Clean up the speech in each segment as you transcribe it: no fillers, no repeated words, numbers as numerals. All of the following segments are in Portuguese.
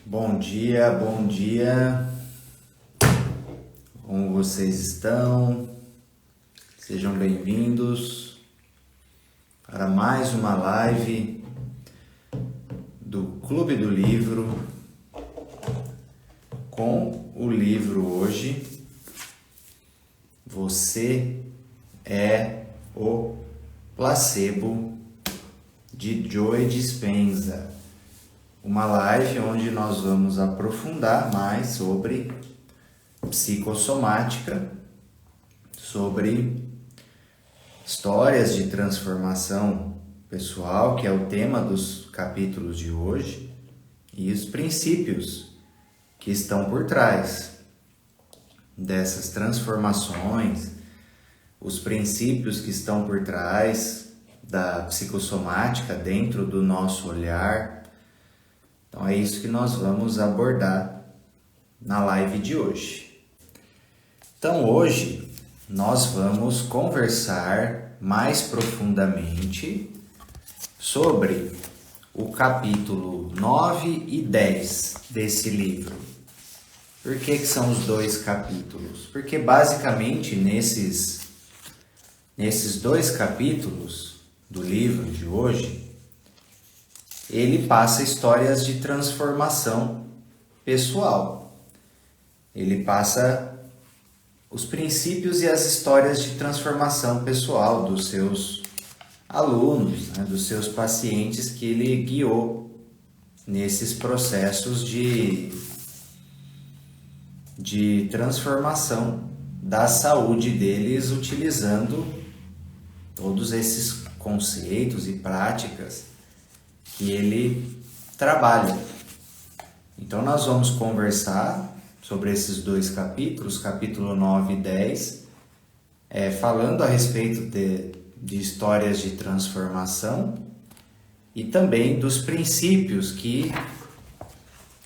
Bom dia, bom dia. Como vocês estão? Sejam bem-vindos para mais uma live do Clube do Livro com o livro hoje Você é o Placebo, de Joe Dispenza. Uma live onde nós vamos aprofundar mais sobre psicossomática, sobre histórias de transformação pessoal, que é o tema dos capítulos de hoje, e os princípios que estão por trás dessas transformações, os princípios que estão por trás da psicossomática dentro do nosso olhar. Então é isso que nós vamos abordar na live de hoje. Então hoje nós vamos conversar mais profundamente sobre o capítulo 9 e 10 desse livro. Por que são os dois capítulos? Porque basicamente nesses dois capítulos do livro de hoje, ele passa histórias de transformação pessoal. Ele passa os princípios e as histórias de transformação pessoal dos seus alunos, dos seus pacientes que ele guiou nesses processos de transformação da saúde deles, utilizando todos esses conceitos e práticas que ele trabalha. Então nós vamos conversar sobre esses dois capítulos, capítulo 9 e 10, falando a respeito de histórias de transformação e também dos princípios que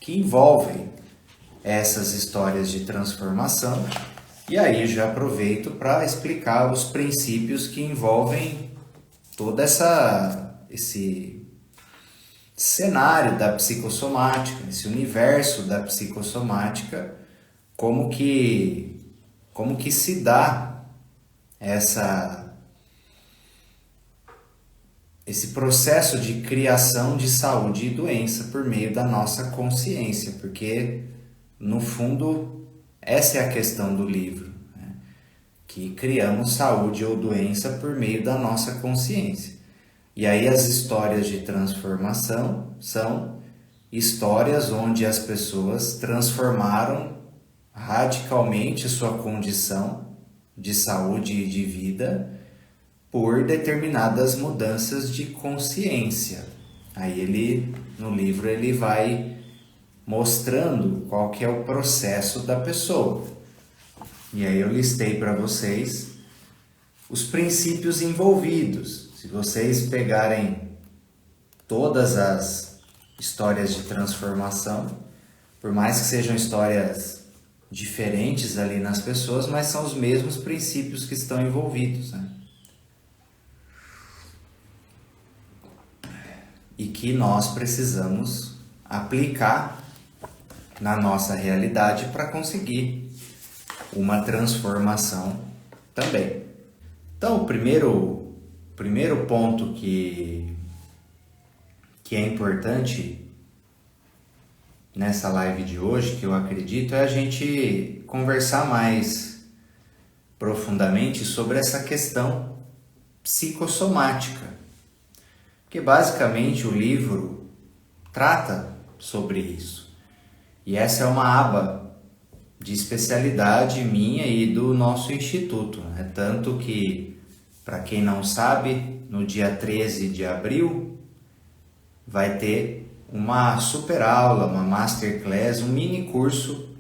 envolvem essas histórias de transformação. E aí já aproveito para explicar os princípios que envolvem todo esse cenário da psicossomática, esse universo da psicossomática, como que se dá esse processo de criação de saúde e doença por meio da nossa consciência, porque no fundo essa é a questão do livro, que criamos saúde ou doença por meio da nossa consciência. E aí as histórias de transformação são histórias onde as pessoas transformaram radicalmente sua condição de saúde e de vida por determinadas mudanças de consciência. Aí no livro ele vai mostrando qual que é o processo da pessoa. E aí eu listei para vocês os princípios envolvidos. Se vocês pegarem todas as histórias de transformação, por mais que sejam histórias diferentes ali nas pessoas, mas são os mesmos princípios que estão envolvidos, E que nós precisamos aplicar na nossa realidade para conseguir uma transformação também. Então, o primeiro ponto que é importante nessa live de hoje, que eu acredito, é a gente conversar mais profundamente sobre essa questão psicossomática, porque basicamente o livro trata sobre isso. E essa é uma aba de especialidade minha e do nosso instituto, Tanto que, para quem não sabe, no dia 13 de abril vai ter uma super aula, uma masterclass, um mini curso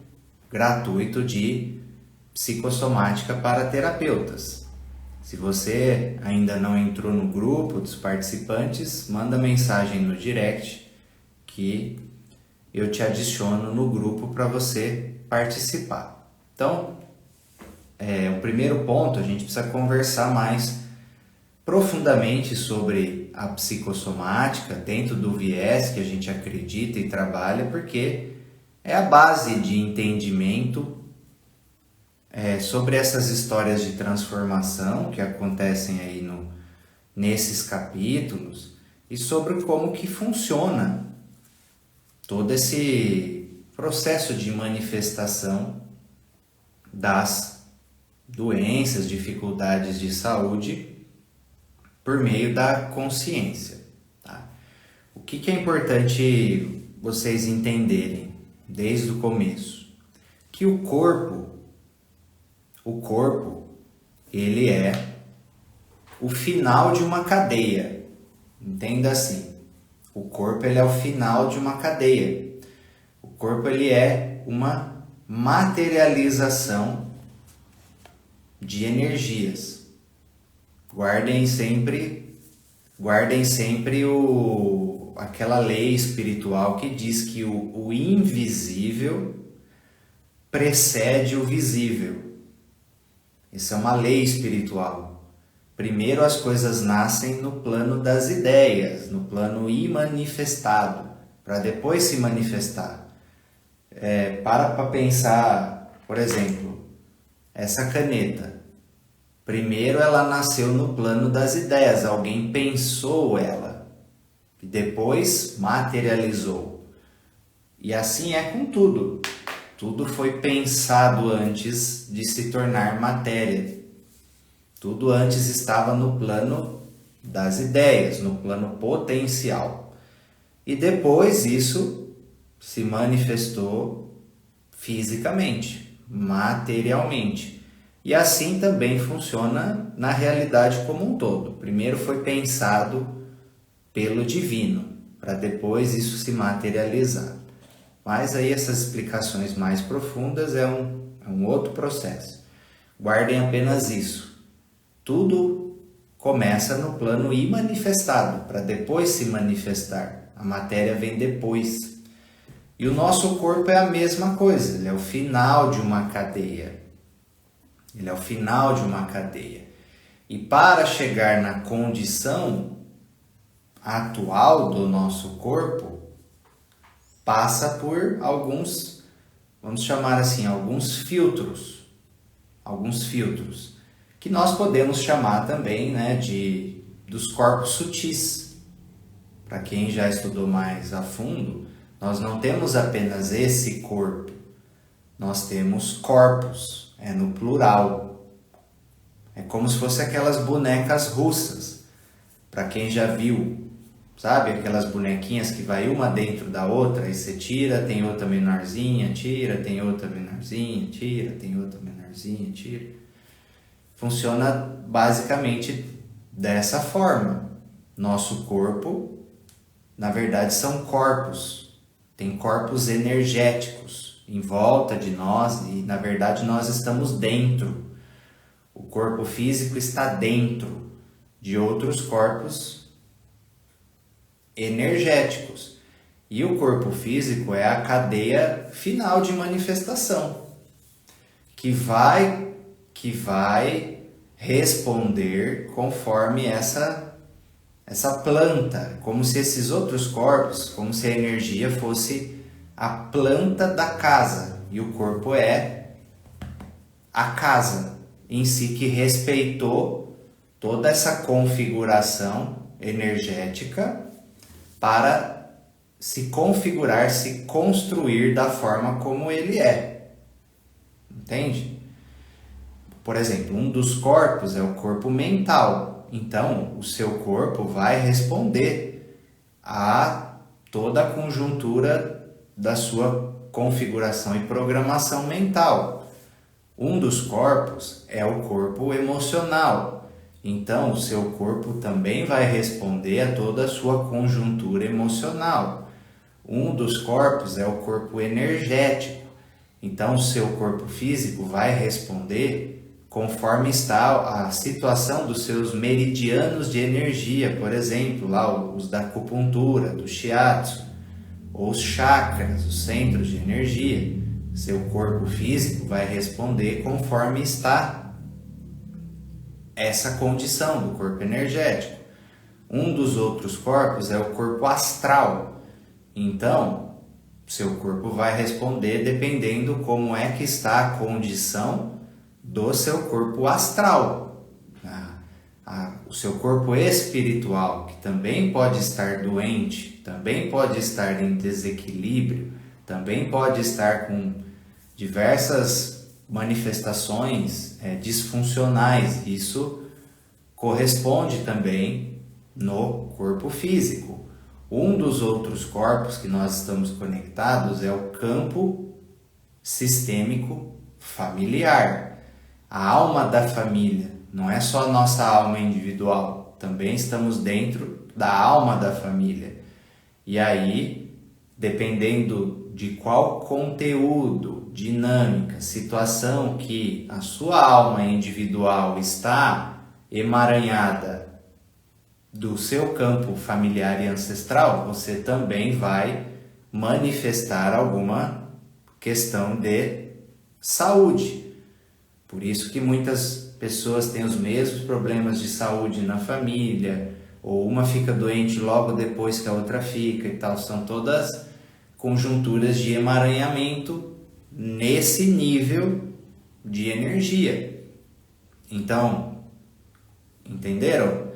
gratuito de psicossomática para terapeutas. Se você ainda não entrou no grupo dos participantes, manda mensagem no direct que eu te adiciono no grupo para você participar. Então, o primeiro ponto, a gente precisa conversar mais profundamente sobre a psicossomática dentro do viés que a gente acredita e trabalha, porque é a base de entendimento sobre essas histórias de transformação que acontecem aí nesses capítulos e sobre como que funciona todo esse processo de manifestação das doenças, dificuldades de saúde por meio da consciência. Tá? O que é importante vocês entenderem desde o começo? Que o corpo, ele é o final de uma cadeia. Entenda assim, o corpo ele é o final de uma cadeia. O corpo ele é uma materialização de energias. Guardem sempre aquela lei espiritual que diz que o invisível precede o visível. Isso é uma lei espiritual. Primeiro as coisas nascem no plano das ideias, no plano imanifestado, para depois se manifestar. Para pensar, por exemplo, essa caneta. Primeiro ela nasceu no plano das ideias, alguém pensou ela, e depois materializou. E assim é com tudo. Tudo foi pensado antes de se tornar matéria. Tudo antes estava no plano das ideias, no plano potencial. E depois isso se manifestou fisicamente, materialmente. E assim também funciona na realidade como um todo. Primeiro foi pensado pelo divino, para depois isso se materializar. Mas aí essas explicações mais profundas é um outro processo. Guardem apenas isso. Tudo começa no plano imanifestado, para depois se manifestar. A matéria vem depois. E o nosso corpo é a mesma coisa, ele é o final de uma cadeia. Ele é o final de uma cadeia. E para chegar na condição atual do nosso corpo, passa por alguns, vamos chamar assim, alguns filtros, que nós podemos chamar também, né, dos corpos sutis. Para quem já estudou mais a fundo, nós não temos apenas esse corpo, nós temos corpos, no plural. É como se fosse aquelas bonecas russas, para quem já viu, sabe? Aquelas bonequinhas que vai uma dentro da outra, e você tira, tem outra menorzinha, tira, tem outra menorzinha, tira, tem outra menorzinha, tira. Funciona basicamente dessa forma. Nosso corpo, na verdade, são corpos. Tem corpos energéticos em volta de nós e, na verdade, nós estamos dentro. O corpo físico está dentro de outros corpos energéticos. E o corpo físico é a cadeia final de manifestação, que vai responder conforme essa planta, como se esses outros corpos, como se a energia fosse a planta da casa, e o corpo é a casa em si que respeitou toda essa configuração energética para se configurar, se construir da forma como ele é. Entende? Por exemplo, um dos corpos é o corpo mental. Então, o seu corpo vai responder a toda a conjuntura da sua configuração e programação mental. Um dos corpos é o corpo emocional. Então, o seu corpo também vai responder a toda a sua conjuntura emocional. Um dos corpos é o corpo energético. Então, o seu corpo físico vai responder conforme está a situação dos seus meridianos de energia, por exemplo, lá os da acupuntura, do shiatsu, ou os chakras, os centros de energia. Seu corpo físico vai responder conforme está essa condição do corpo energético. Um dos outros corpos é o corpo astral. Então, seu corpo vai responder dependendo como é que está a condição do seu corpo astral. O seu corpo espiritual, que também pode estar doente, também pode estar em desequilíbrio, também pode estar com diversas manifestações disfuncionais. Isso corresponde também no corpo físico. Um dos outros corpos que nós estamos conectados é o campo sistêmico familiar. A alma da família, não é só a nossa alma individual, também estamos dentro da alma da família. E aí, dependendo de qual conteúdo, dinâmica, situação que a sua alma individual está emaranhada do seu campo familiar e ancestral, você também vai manifestar alguma questão de saúde. Por isso que muitas pessoas têm os mesmos problemas de saúde na família, ou uma fica doente logo depois que a outra fica e tal. São todas conjunturas de emaranhamento nesse nível de energia. Então, entenderam?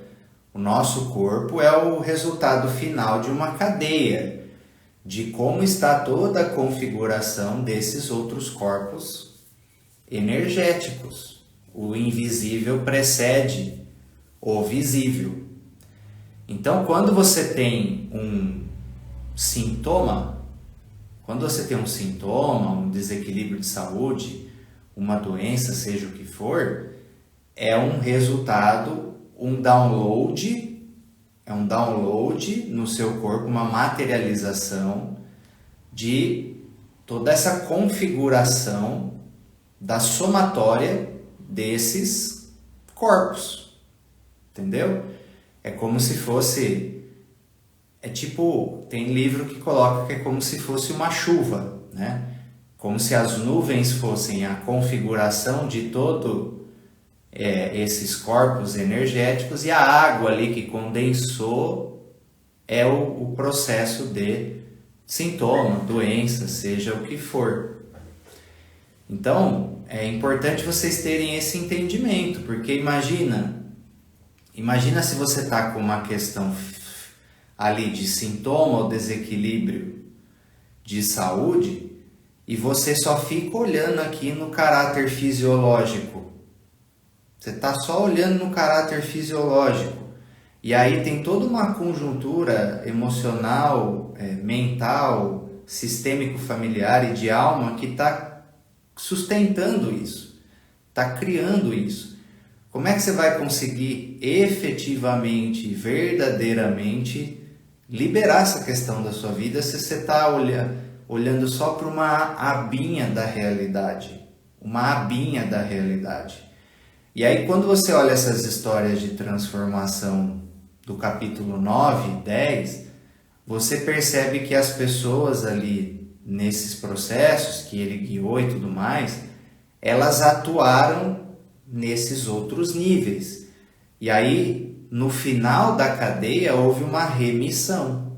O nosso corpo é o resultado final de uma cadeia, de como está toda a configuração desses outros corpos energéticos. O invisível precede o visível. Então, quando você tem um sintoma, um desequilíbrio de saúde, uma doença, seja o que for, é um resultado, um download no seu corpo, uma materialização de toda essa configuração da somatória desses corpos, entendeu? É como se fosse, tem livro que coloca que é como se fosse uma chuva, né? Como se as nuvens fossem a configuração de todo esses corpos energéticos, e a água ali que condensou é o processo de sintoma, doença, seja o que for. Então, é importante vocês terem esse entendimento, porque imagina se você está com uma questão ali de sintoma ou desequilíbrio de saúde e você só fica olhando aqui no caráter fisiológico. Você está só olhando no caráter fisiológico. E aí tem toda uma conjuntura emocional, mental, sistêmico familiar e de alma que está sustentando isso, está criando isso. Como é que você vai conseguir efetivamente, verdadeiramente liberar essa questão da sua vida se você está olhando só para uma abinha da realidade? Uma abinha da realidade. E aí quando você olha essas histórias de transformação do capítulo 9 e 10, você percebe que as pessoas ali nesses processos que ele guiou e tudo mais, elas atuaram nesses outros níveis. E aí, no final da cadeia, houve uma remissão,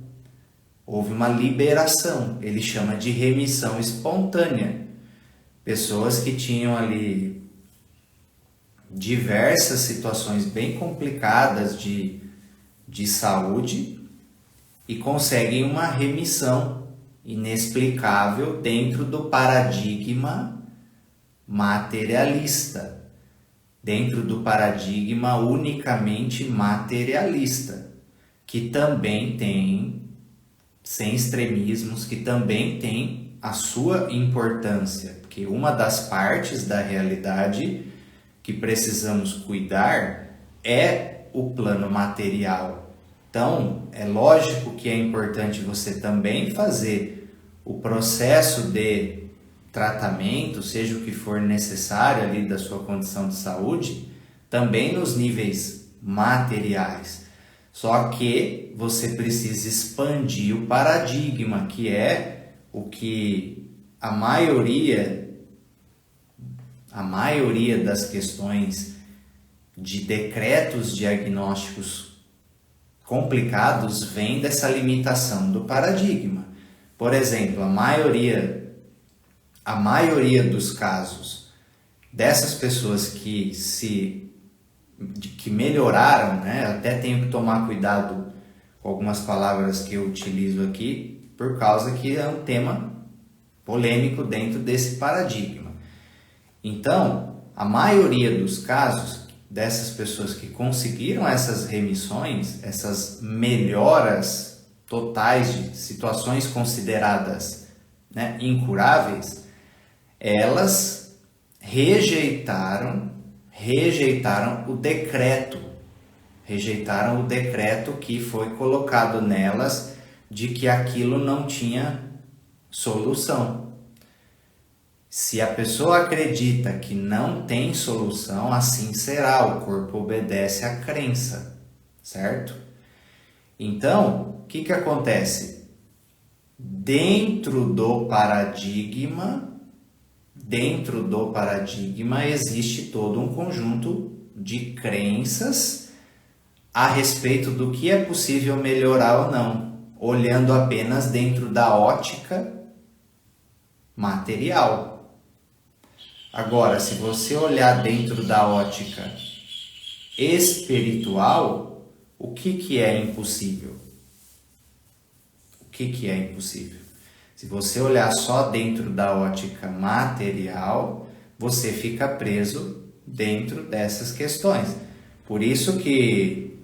houve uma liberação. Ele chama de remissão espontânea. Pessoas que tinham ali diversas situações bem complicadas de saúde e conseguem uma remissão inexplicável dentro do paradigma materialista, dentro do paradigma unicamente materialista, que também tem, sem extremismos, que também tem a sua importância, porque uma das partes da realidade que precisamos cuidar é o plano material. Então, é lógico que é importante você também fazer o processo de tratamento, seja o que for necessário ali da sua condição de saúde, também nos níveis materiais. Só que você precisa expandir o paradigma, que é o que a maioria das questões de decretos diagnósticos complicados vêm dessa limitação do paradigma. Por exemplo, a maioria dos casos dessas pessoas que melhoraram, né? Até tenho que tomar cuidado com algumas palavras que eu utilizo aqui, por causa que é um tema polêmico dentro desse paradigma. Então, a maioria dos casos dessas pessoas que conseguiram essas remissões, essas melhoras totais de situações consideradas, né, incuráveis, elas rejeitaram o decreto que foi colocado nelas de que aquilo não tinha solução. Se a pessoa acredita que não tem solução, assim será, o corpo obedece à crença, certo? Então, o que acontece? Dentro do paradigma existe todo um conjunto de crenças a respeito do que é possível melhorar ou não, olhando apenas dentro da ótica material. Agora, se você olhar dentro da ótica espiritual, o que é impossível? O que é impossível? Se você olhar só dentro da ótica material, você fica preso dentro dessas questões. Por isso que,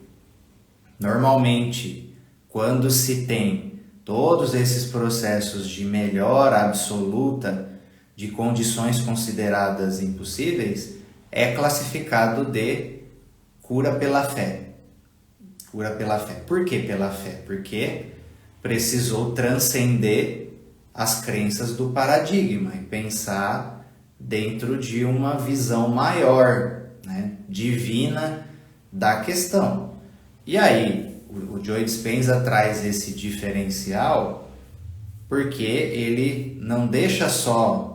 normalmente, quando se tem todos esses processos de melhora absoluta de condições consideradas impossíveis, é classificado de cura pela fé. Cura pela fé. Por que pela fé? Porque precisou transcender as crenças do paradigma e pensar dentro de uma visão maior, né, divina da questão. E aí, o Joe Dispenza traz esse diferencial porque ele não deixa só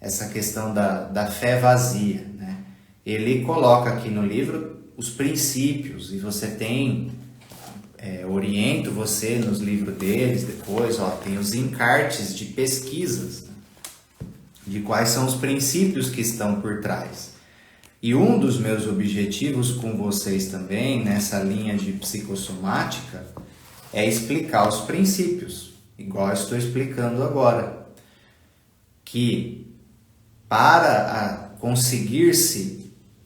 essa questão da fé vazia, né? Ele coloca aqui no livro os princípios, e você tem, oriento você nos livros deles depois, tem os encartes de pesquisas, né, de quais são os princípios que estão por trás. E um dos meus objetivos com vocês também, nessa linha de psicossomática, é explicar os princípios, igual eu estou explicando agora. Que para conseguir-se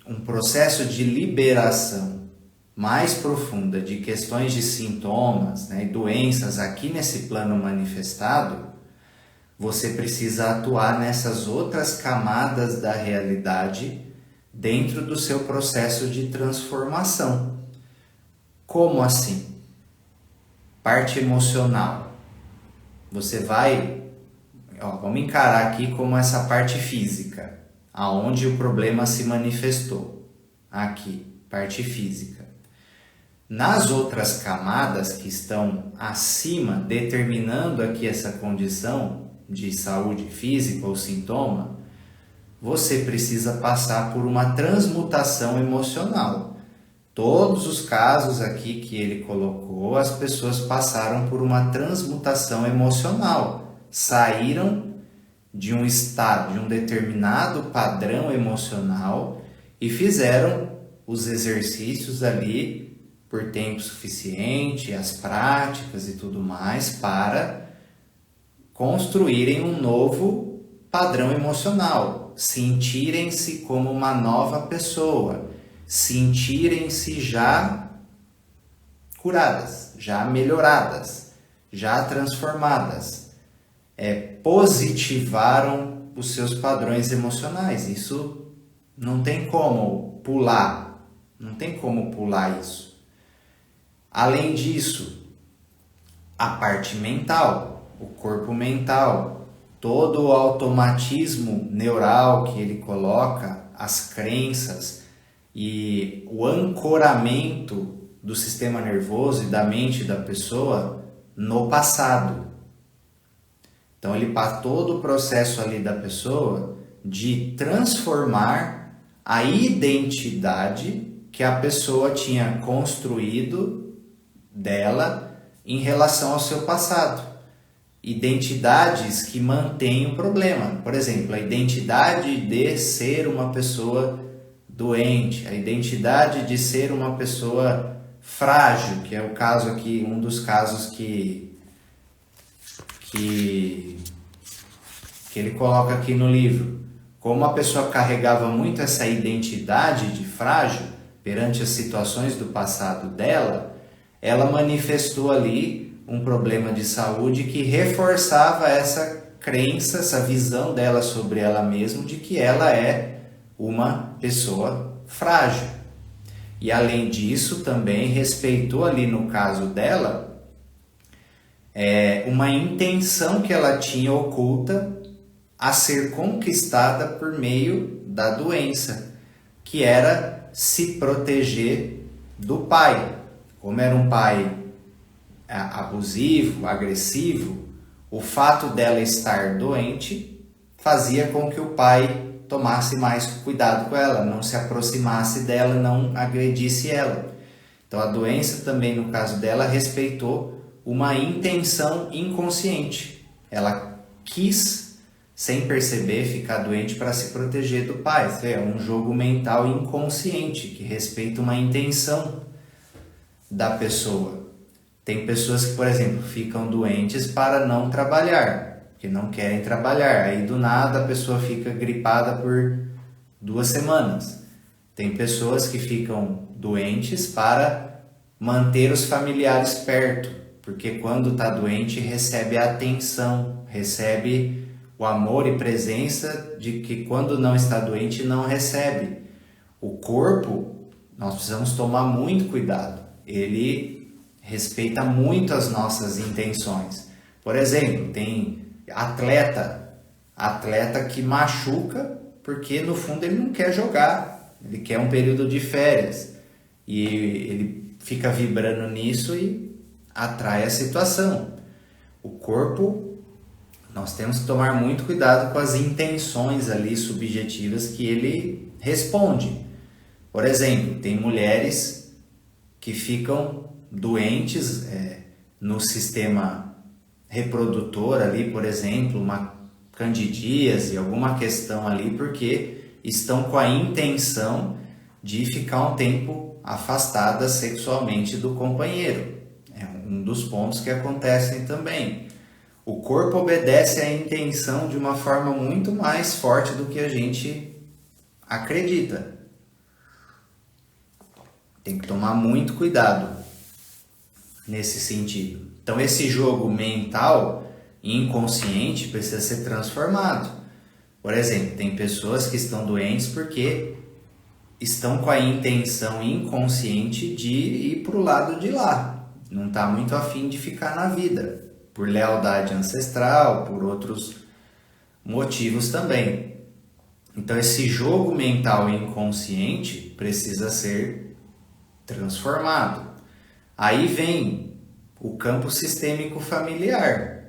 um processo de liberação mais profunda de questões de sintomas, né, e doenças aqui nesse plano manifestado, você precisa atuar nessas outras camadas da realidade dentro do seu processo de transformação. Como assim? Parte emocional. Você vai, vamos encarar aqui como essa parte física, aonde o problema se manifestou. Aqui, parte física. Nas outras camadas que estão acima, determinando aqui essa condição de saúde física ou sintoma, você precisa passar por uma transmutação emocional. Todos os casos aqui que ele colocou, as pessoas passaram por uma transmutação emocional, saíram de um estado, de um determinado padrão emocional e fizeram os exercícios ali por tempo suficiente, as práticas e tudo mais, para construírem um novo padrão emocional, sentirem-se como uma nova pessoa, sentirem-se já curadas, já melhoradas, já transformadas, positivaram os seus padrões emocionais. Isso não tem como pular, isso. Além disso, a parte mental, o corpo mental, todo o automatismo neural que ele coloca, as crenças e o ancoramento do sistema nervoso e da mente da pessoa no passado. Então ele passa todo o processo ali da pessoa de transformar a identidade que a pessoa tinha construído dela em relação ao seu passado. Identidades que mantêm o problema. Por exemplo, a identidade de ser uma pessoa doente, a identidade de ser uma pessoa frágil, que é o caso aqui, um dos casos que ele coloca aqui no livro. Como a pessoa carregava muito essa identidade de frágil perante as situações do passado dela, ela manifestou ali um problema de saúde que reforçava essa crença, essa visão dela sobre ela mesma de que ela é uma pessoa frágil. E além disso, também respeitou ali no caso dela uma intenção que ela tinha oculta a ser conquistada por meio da doença, que era se proteger do pai. Como era um pai abusivo, agressivo, o fato dela estar doente fazia com que o pai tomasse mais cuidado com ela, não se aproximasse dela, não agredisse ela. Então a doença também, no caso dela, respeitou uma intenção inconsciente. Ela quis, sem perceber, ficar doente para se proteger do pai. É um jogo mental inconsciente que respeita uma intenção da pessoa. Tem pessoas que, por exemplo, ficam doentes para não trabalhar, porque não querem trabalhar. Aí do nada a pessoa fica gripada por 2 semanas. Tem pessoas que ficam doentes para manter os familiares perto, porque quando está doente recebe a atenção, recebe o amor e presença de que quando não está doente não recebe. O corpo, nós precisamos tomar muito cuidado. Ele respeita muito as nossas intenções. Por exemplo, tem atleta que machuca porque no fundo ele não quer jogar, ele quer um período de férias e ele fica vibrando nisso e atrai a situação. O corpo, nós temos que tomar muito cuidado com as intenções ali subjetivas que ele responde. Por exemplo, tem mulheres que ficam doentes no sistema reprodutor ali, por exemplo, uma candidíase, alguma questão ali, porque estão com a intenção de ficar um tempo afastadas sexualmente do companheiro. É um dos pontos que acontecem também. O corpo obedece à intenção de uma forma muito mais forte do que a gente acredita. Tem que tomar muito cuidado nesse sentido. Então esse jogo mental inconsciente precisa ser transformado. Por exemplo, tem pessoas que estão doentes porque estão com a intenção inconsciente de ir para o lado de lá. Não está muito afim de ficar na vida, por lealdade ancestral, por outros motivos também. Então esse jogo mental inconsciente precisa ser transformado. Aí vem o campo sistêmico familiar.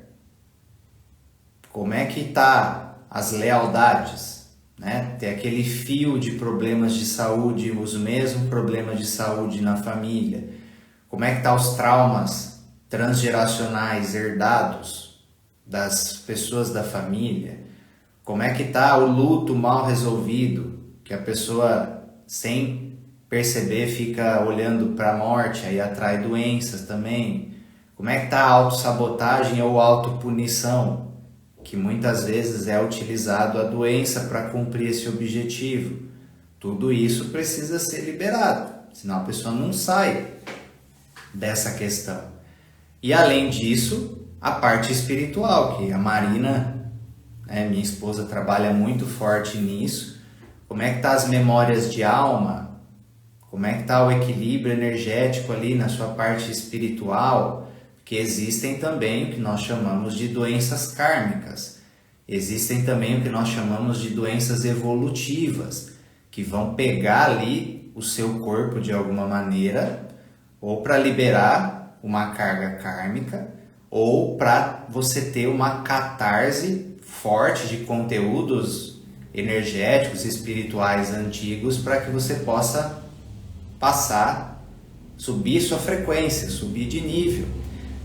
Como é que tá as lealdades, né? Tem aquele fio de problemas de saúde, os mesmos problemas de saúde na família. Como é que tá os traumas transgeracionais herdados das pessoas da família? Como é que tá o luto mal resolvido, que a pessoa sem perceber fica olhando para a morte, aí atrai doenças também. Como é que está a autossabotagem ou autopunição, que muitas vezes é utilizado a doença para cumprir esse objetivo. Tudo isso precisa ser liberado, senão a pessoa não sai dessa questão. E além disso, a parte espiritual, que a Marina, minha esposa, trabalha muito forte nisso. Como é que tá as memórias de alma? Como é que está o equilíbrio energético ali na sua parte espiritual? Porque existem também o que nós chamamos de doenças kármicas. Existem também o que nós chamamos de doenças evolutivas, que vão pegar ali o seu corpo de alguma maneira, ou para liberar uma carga kármica, ou para você ter uma catarse forte de conteúdos energéticos, espirituais antigos, para que você possa passar subir sua frequência, subir de nível.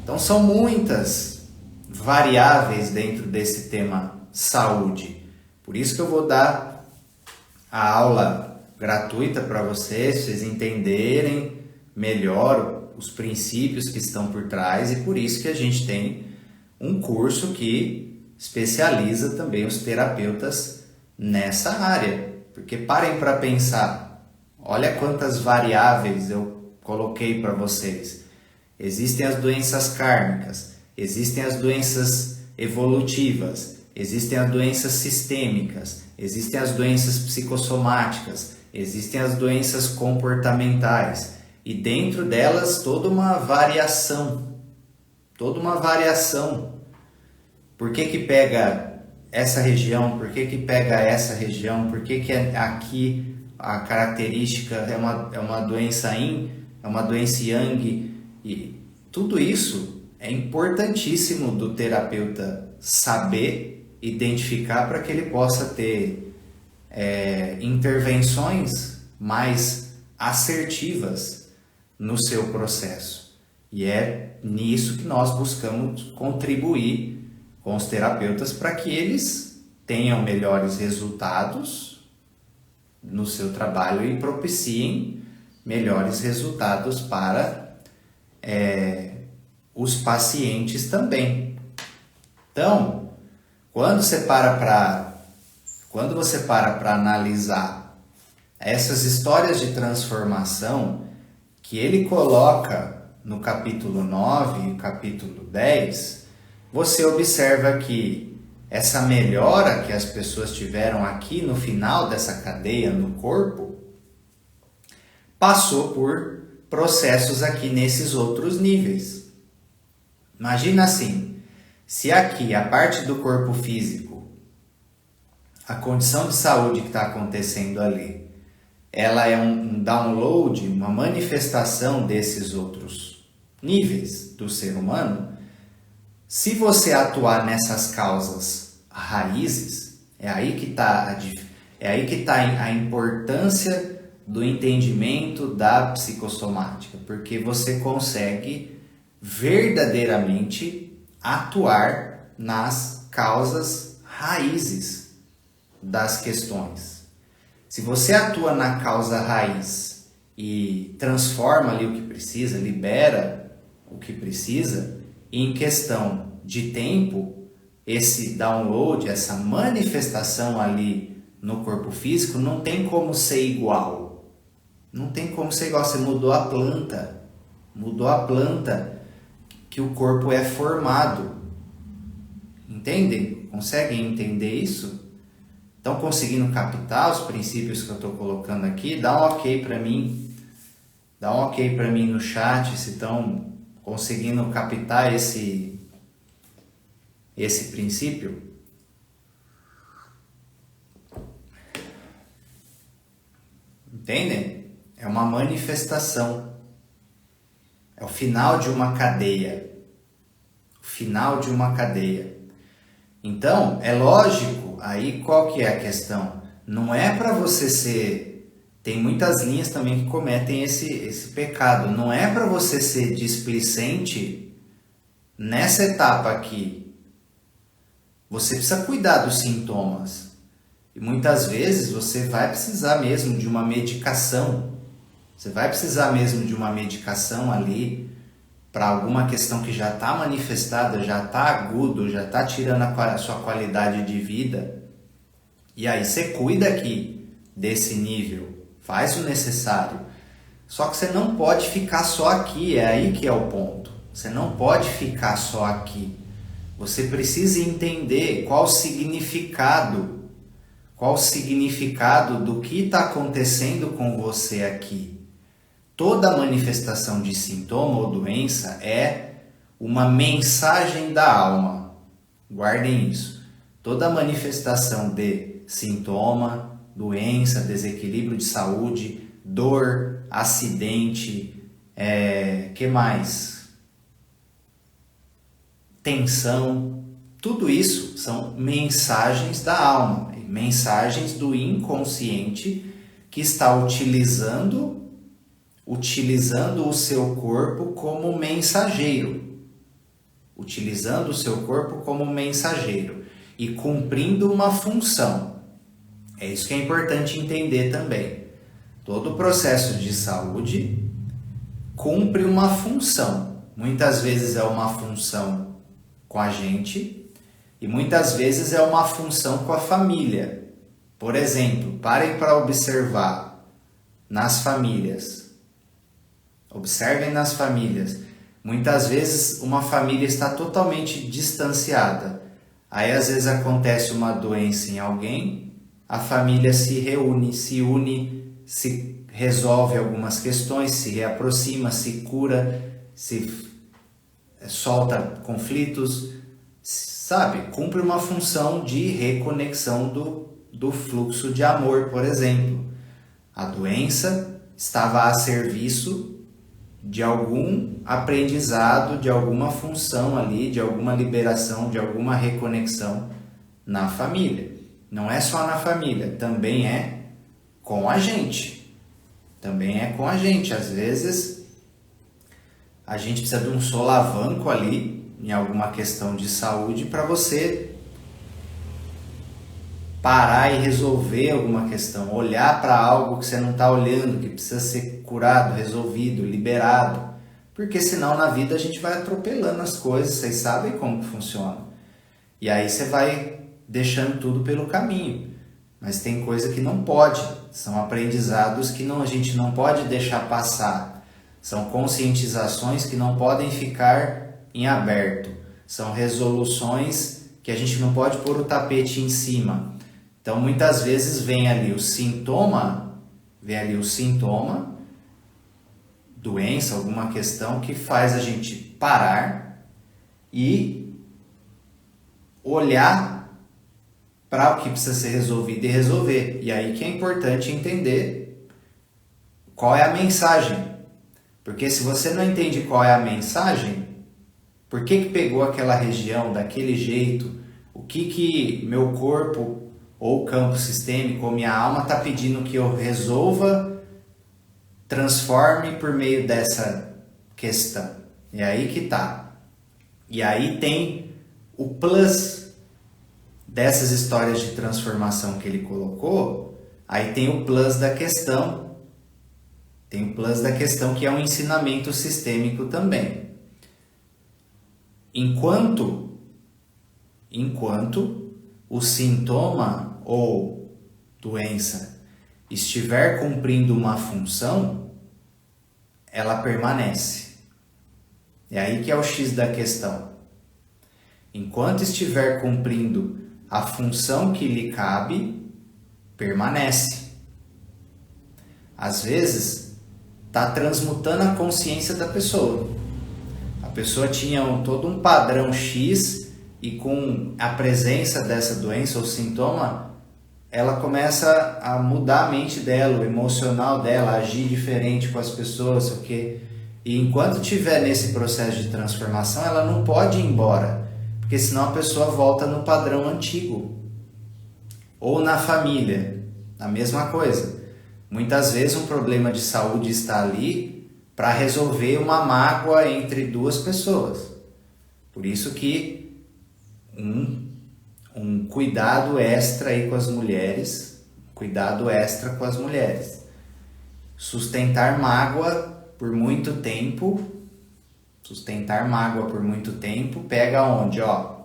Então são muitas variáveis dentro desse tema saúde. Por isso que eu vou dar a aula gratuita para vocês entenderem melhor os princípios que estão por trás, e por isso que a gente tem um curso que especializa também os terapeutas nessa área. Porque parem para pensar, olha quantas variáveis eu coloquei para vocês. Existem as doenças kármicas, existem as doenças evolutivas, existem as doenças sistêmicas, existem as doenças psicossomáticas, existem as doenças comportamentais, e dentro delas toda uma variação. Por que pega essa região? Por que pega essa região? Por que aqui a característica é uma doença Yin, é uma doença Yang? E tudo isso é importantíssimo do terapeuta saber identificar para que ele possa ter intervenções mais assertivas no seu processo. E é nisso que nós buscamos contribuir com os terapeutas para que eles tenham melhores resultados no seu trabalho e propiciem melhores resultados para os pacientes também. Então, quando você para para analisar essas histórias de transformação que ele coloca no capítulo 9 e capítulo 10, você observa que essa melhora que as pessoas tiveram aqui no final dessa cadeia no corpo passou por processos aqui nesses outros níveis. Imagina assim, se aqui a parte do corpo físico, a condição de saúde que está acontecendo ali, ela é um download, uma manifestação desses outros níveis do ser humano. Se você atuar nessas causas raízes, é aí que está a importância do entendimento da psicossomática, porque você consegue verdadeiramente atuar nas causas raízes das questões. Se você atua na causa raiz e transforma ali o que precisa, libera o que precisa, e em questão de tempo, esse download, essa manifestação ali no corpo físico não tem como ser igual. Não tem como ser igual, você mudou a planta que o corpo é formado. Entendem? Conseguem entender isso? Estão conseguindo captar os princípios que eu estou colocando aqui? Dá um ok para mim. Dá um ok para mim no chat se estão conseguindo captar esse princípio. Entendem? É uma manifestação. É o final de uma cadeia. O final de uma cadeia. Então, é lógico, aí qual que é a questão? Não é para você ser... Tem muitas linhas também que cometem esse pecado. Não é para você ser displicente nessa etapa aqui. Você precisa cuidar dos sintomas. E muitas vezes você vai precisar mesmo de uma medicação. Você vai precisar mesmo de uma medicação ali para alguma questão que já está manifestada, já está agudo, já está tirando a sua qualidade de vida. E aí você cuida aqui desse nível, faz o necessário. Só que você não pode ficar só aqui, é aí que é o ponto. Você não pode ficar só aqui. Você precisa entender qual o significado do que está acontecendo com você aqui. Toda manifestação de sintoma ou doença é uma mensagem da alma. Guardem isso. Toda manifestação de sintoma, doença, desequilíbrio de saúde, dor, acidente, que mais? Tensão, tudo isso são mensagens da alma, mensagens do inconsciente que está utilizando utilizando o seu corpo como mensageiro. Utilizando o seu corpo como mensageiro e cumprindo uma função. É isso que é importante entender também. Todo o processo de saúde cumpre uma função. Muitas vezes é uma função com a gente e muitas vezes é uma função com a família. Por exemplo, parem para observar nas famílias. Observem nas famílias. Muitas vezes uma família está totalmente distanciada. Aí às vezes acontece uma doença em alguém, a família se reúne, se une, se resolve algumas questões, se reaproxima, se cura, se solta conflitos, sabe? Cumpre uma função de reconexão do fluxo de amor, por exemplo. A doença estava a serviço de algum aprendizado, de alguma função ali, de alguma liberação, de alguma reconexão na família. Não é só na família, também é com a gente. Também é com a gente. Às vezes, a gente precisa de um solavanco ali, em alguma questão de saúde, para você parar e resolver alguma questão, olhar para algo que você não está olhando, que precisa ser curado, resolvido, liberado, porque senão na vida a gente vai atropelando as coisas, vocês sabem como funciona, e aí você vai deixando tudo pelo caminho, mas tem coisa que não pode, são aprendizados que a gente não pode deixar passar, são conscientizações que não podem ficar em aberto, são resoluções que a gente não pode pôr o tapete em cima. Então, muitas vezes vem ali o sintoma, doença, alguma questão que faz a gente parar e olhar para o que precisa ser resolvido e resolver. E aí que é importante entender qual é a mensagem. Porque se você não entende qual é a mensagem, por que pegou aquela região daquele jeito, o que meu corpo ou o campo sistêmico, ou minha alma está pedindo que eu resolva, transforme por meio dessa questão. E aí que tá. E aí tem o plus dessas histórias de transformação que ele colocou, aí tem o plus da questão. Tem o plus da questão que é um ensinamento sistêmico também. Enquanto o sintoma ou doença estiver cumprindo uma função, ela permanece. É aí que é o X da questão. Enquanto estiver cumprindo a função que lhe cabe, permanece. Às vezes, está transmutando a consciência da pessoa. A pessoa tinha todo um padrão X e com a presença dessa doença ou sintoma, ela começa a mudar a mente dela, o emocional dela, agir diferente com as pessoas, o quê? E enquanto estiver nesse processo de transformação, ela não pode ir embora, porque senão a pessoa volta no padrão antigo. Ou na família, a mesma coisa. Muitas vezes um problema de saúde está ali para resolver uma mágoa entre duas pessoas. Por isso que um cuidado extra aí com as mulheres, Sustentar mágoa por muito tempo, pega onde, ó?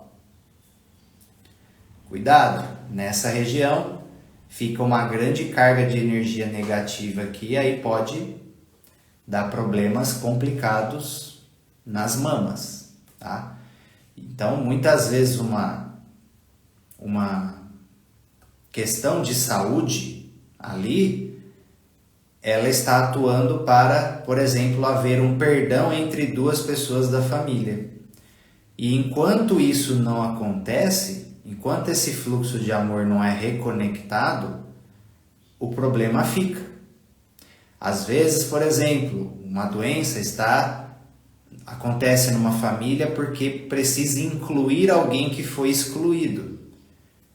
Cuidado, nessa região fica uma grande carga de energia negativa aqui, aí pode dar problemas complicados nas mamas, tá? Então, muitas vezes uma questão de saúde ali, ela está atuando para, por exemplo, haver um perdão entre duas pessoas da família. E enquanto isso não acontece, enquanto esse fluxo de amor não é reconectado, o problema fica. Às vezes, por exemplo, uma doença acontece numa família porque precisa incluir alguém que foi excluído.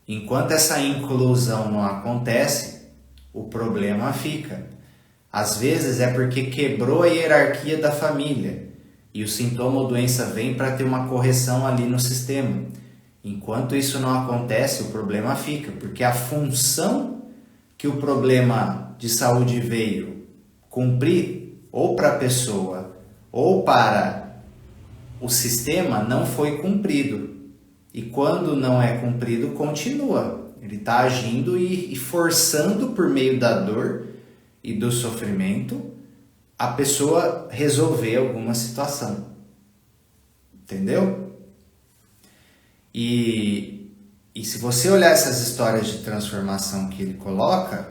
Enquanto essa inclusão não acontece, o problema fica. Às vezes é porque quebrou a hierarquia da família e o sintoma ou doença vem para ter uma correção ali no sistema. Enquanto isso não acontece, o problema fica, porque a função que o problema de saúde veio cumprir, ou para a pessoa ou para o sistema, não foi cumprido. E quando não é cumprido, continua. Ele está agindo e forçando por meio da dor e do sofrimento a pessoa resolver alguma situação. Entendeu? E se você olhar essas histórias de transformação que ele coloca,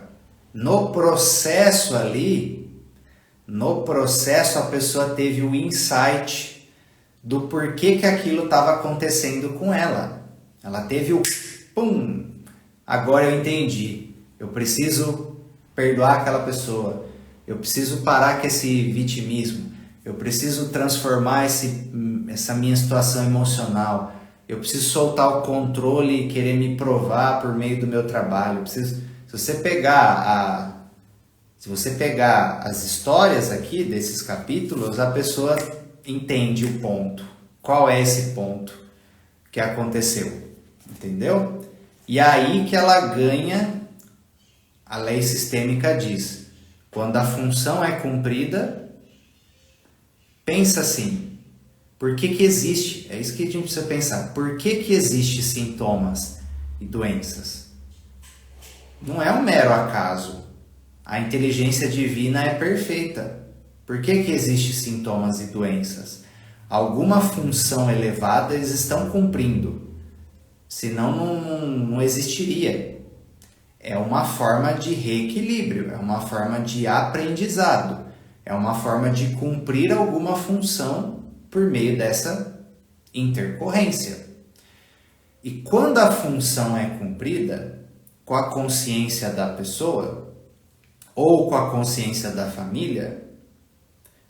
no processo a pessoa teve o insight do porquê que aquilo estava acontecendo com ela. Ela teve o pum, agora eu entendi, eu preciso perdoar aquela pessoa, eu preciso parar com esse vitimismo, eu preciso transformar essa minha situação emocional, eu preciso soltar o controle e querer me provar por meio do meu trabalho. Se você pegar as histórias aqui desses capítulos, a pessoa entende o ponto. Qual é esse ponto que aconteceu? Entendeu? E aí que ela ganha, a lei sistêmica diz, quando a função é cumprida, pensa assim, por que existe? É isso que a gente precisa pensar. Por que existe sintomas e doenças? Não é um mero acaso. A inteligência divina é perfeita. Por que existe sintomas e doenças? Alguma função elevada eles estão cumprindo. Senão não existiria. É uma forma de reequilíbrio, é uma forma de aprendizado, é uma forma de cumprir alguma função por meio dessa intercorrência. E quando a função é cumprida, com a consciência da pessoa ou com a consciência da família,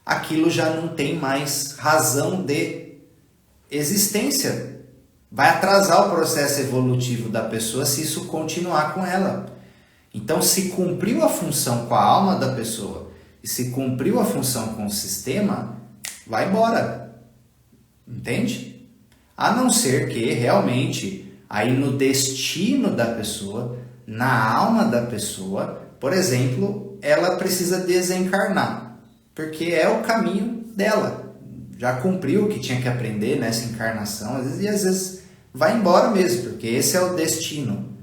aquilo já não tem mais razão de existência. Vai atrasar o processo evolutivo da pessoa se isso continuar com ela. Então, se cumpriu a função com a alma da pessoa e se cumpriu a função com o sistema, vai embora. Entende? A não ser que realmente aí no destino da pessoa, na alma da pessoa, por exemplo, ela precisa desencarnar, porque é o caminho dela. Já cumpriu o que tinha que aprender nessa encarnação, às vezes vai embora mesmo, porque esse é o destino.